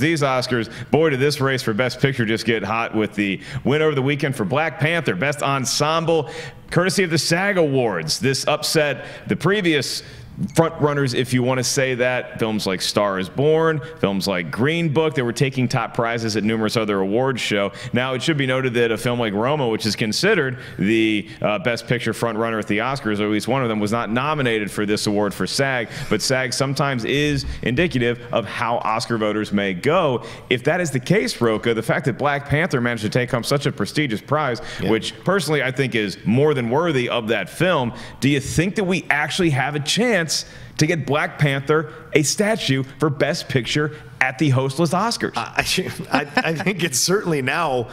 these Oscars. Boy, did this race for Best Picture just get hot with the win over the weekend for Black Panther, Best Ensemble, courtesy of the SAG Awards. This upset the previous front runners, if you want to say that. Films like Star is Born, films like Green Book, they were taking top prizes at numerous other awards show. Now, it should be noted that a film like Roma, which is considered the Best Picture front runner at the Oscars, or at least one of them, was not nominated for this award for SAG, but SAG sometimes is indicative of how Oscar voters may go. If that is the case, Rocha, the fact that Black Panther managed to take home such a prestigious prize, which personally I think is more than worthy of that film, do you think that we actually have a chance to get Black Panther a statue for Best Picture at the hostless Oscars? I think it's certainly now,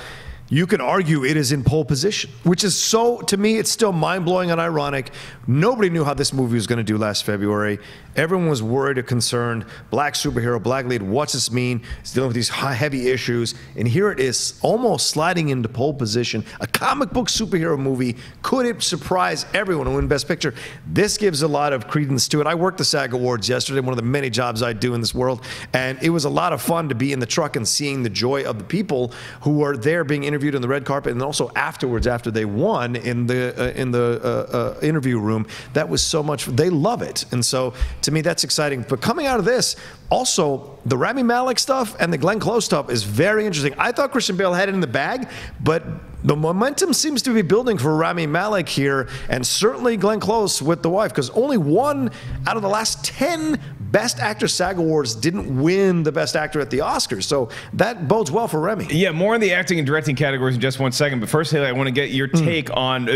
you can argue it is in pole position, which is so, to me, it's still mind-blowing and ironic. Nobody knew how this movie was going to do last February. Everyone was worried or concerned. Black superhero, black lead, what's this mean? It's dealing with these heavy issues. And here it is, almost sliding into pole position. A comic book superhero movie. Could it surprise everyone to win Best Picture? This gives a lot of credence to it. I worked the SAG Awards yesterday, one of the many jobs I do in this world. And it was a lot of fun to be in the truck and seeing the joy of the people who were there being interviewed on the red carpet, and then also afterwards, after they won, in the interview room. That was so much. They love it, and so to me, that's exciting. But coming out of this, also the Rami Malek stuff and the Glenn Close stuff is very interesting. I thought Christian Bale had it in the bag, but the momentum seems to be building for Rami Malek here, and certainly Glenn Close with The Wife, because only one out of the last 10 Best Actor SAG Awards didn't win the Best Actor at the Oscars. So that bodes well for Remy. Yeah, more in the acting and directing categories in just 1 second. But first, Haley, I want to get your take on,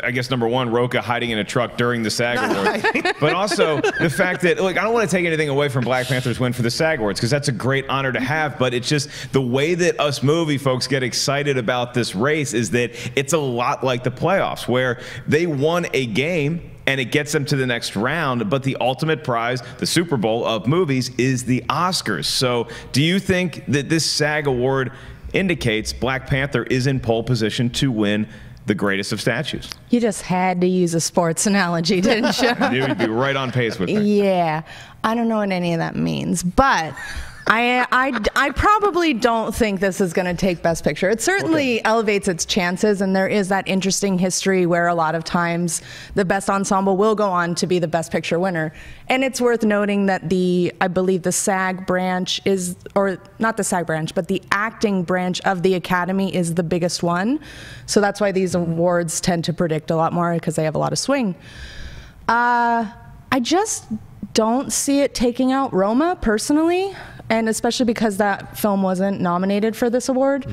I guess, number one, Rocha hiding in a truck during the SAG Awards. But also the fact that, look, I don't want to take anything away from Black Panther's win for the SAG Awards, because that's a great honor to have. But it's just the way that us movie folks get excited about this race is that it's a lot like the playoffs, where they won a game and it gets them to the next round, but the ultimate prize, the Super Bowl of movies, is the Oscars. So do you think that this SAG award indicates Black Panther is in pole position to win the greatest of statues? You just had to use a sports analogy, didn't you? You'd be right on pace with that. Yeah, I don't know what any of that means, but I probably don't think this is going to take Best Picture. It certainly elevates its chances, and there is that interesting history where a lot of times the Best Ensemble will go on to be the Best Picture winner. And it's worth noting that I believe the SAG branch is, or not the SAG branch, but the acting branch of the Academy is the biggest one. So that's why these awards tend to predict a lot more, because they have a lot of swing. I just don't see it taking out Roma, personally. And especially because that film wasn't nominated for this award.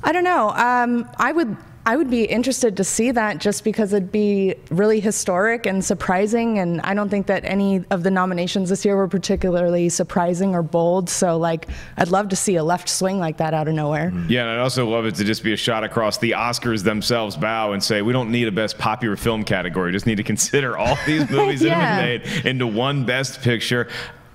I don't know. I would be interested to see that, just because it'd be really historic and surprising. And I don't think that any of the nominations this year were particularly surprising or bold. So, like, I'd love to see a left swing like that out of nowhere. Yeah, and I'd also love it to just be a shot across the Oscars themselves bow and say, we don't need a Best Popular Film category. We just need to consider all these movies that have been made into one Best Picture.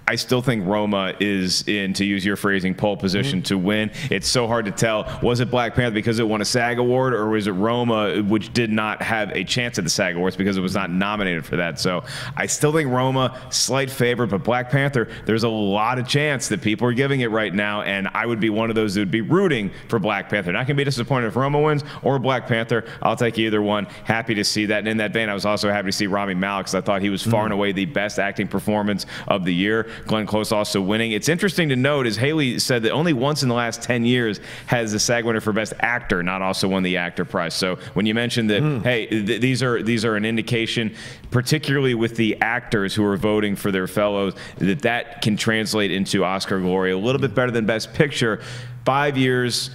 I still think Roma is in, to use your phrasing, pole position to win. It's so hard to tell. Was it Black Panther because it won a SAG award, or was it Roma, which did not have a chance at the SAG awards because it was not nominated for that? So I still think Roma, slight favorite, but Black Panther, there's a lot of chance that people are giving it right now, and I would be one of those that would be rooting for Black Panther. Not going to be disappointed if Roma wins or Black Panther. I'll take either one. Happy to see that. And in that vein, I was also happy to see Rami Malek, because I thought he was far and away the best acting performance of the year. Glenn Close also winning. It's interesting to note, as Haley said, that only once in the last 10 years has the SAG winner for Best Actor not also won the actor prize. So when you mentioned that, hey, these are an indication, particularly with the actors who are voting for their fellows, that can translate into Oscar glory a little bit better than Best Picture. 5 years.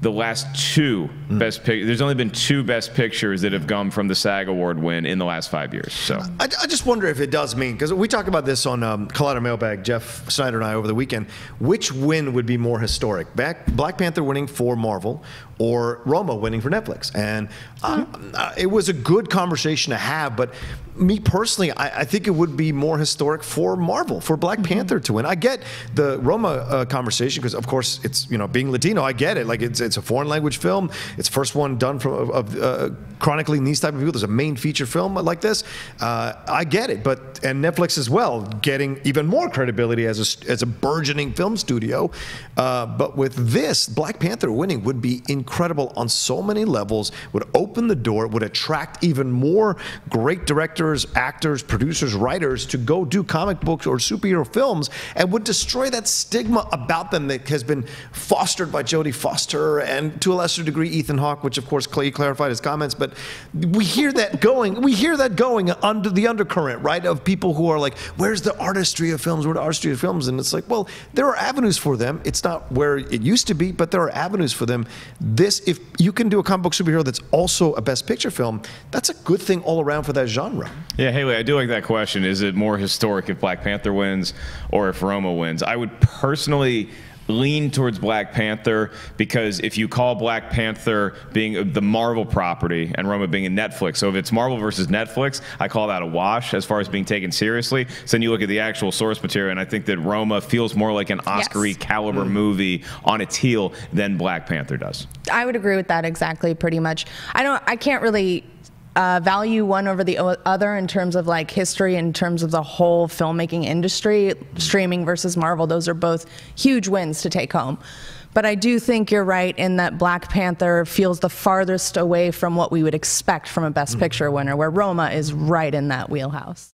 The last two Best Pictures, there's only been 2 Best Pictures that have come from the SAG Award win in the last 5 years. So I just wonder if it does mean, because we talked about this on Collider Mailbag, Jeff Snyder and I, over the weekend, which win would be more historic? Black Panther winning for Marvel, or Roma winning for Netflix. And it was a good conversation to have, but me personally, I think it would be more historic for Marvel, for Black Panther to win. I get the Roma conversation because, of course, it's, you know, being Latino, I get it. Like, it's a foreign language film. It's the first one done of chronicling these type of people. There's a main feature film like this. I get it, and Netflix as well, getting even more credibility as a burgeoning film studio. But with this, Black Panther winning would be incredible on so many levels, would open the door, would attract even more great directors, actors, producers, writers to go do comic books or superhero films, and would destroy that stigma about them that has been fostered by Jodie Foster and to a lesser degree Ethan Hawke, which of course Clay clarified his comments, but we hear that going under the undercurrent, right, of people who are like, where's the artistry of films, where's the artistry of films? And it's like, well, there are avenues for them. It's not where it used to be, but there are avenues for them. This, if you can do a comic book superhero that's also a Best Picture film, that's a good thing all around for that genre. Yeah, Haley, I do like that question. Is it more historic if Black Panther wins or if Roma wins? I would personally lean towards Black Panther, because if you call Black Panther being the Marvel property and Roma being a Netflix, so if it's Marvel versus Netflix, I call that a wash as far as being taken seriously. So then you look at the actual source material, and I think that Roma feels more like an Oscar-y caliber movie on its heel than Black Panther does. I would agree with that exactly, pretty much. I can't really value one over the other in terms of like history, in terms of the whole filmmaking industry. Streaming versus Marvel, those are both huge wins to take home. But I do think you're right in that Black Panther feels the farthest away from what we would expect from a Best Picture winner, where Roma is right in that wheelhouse.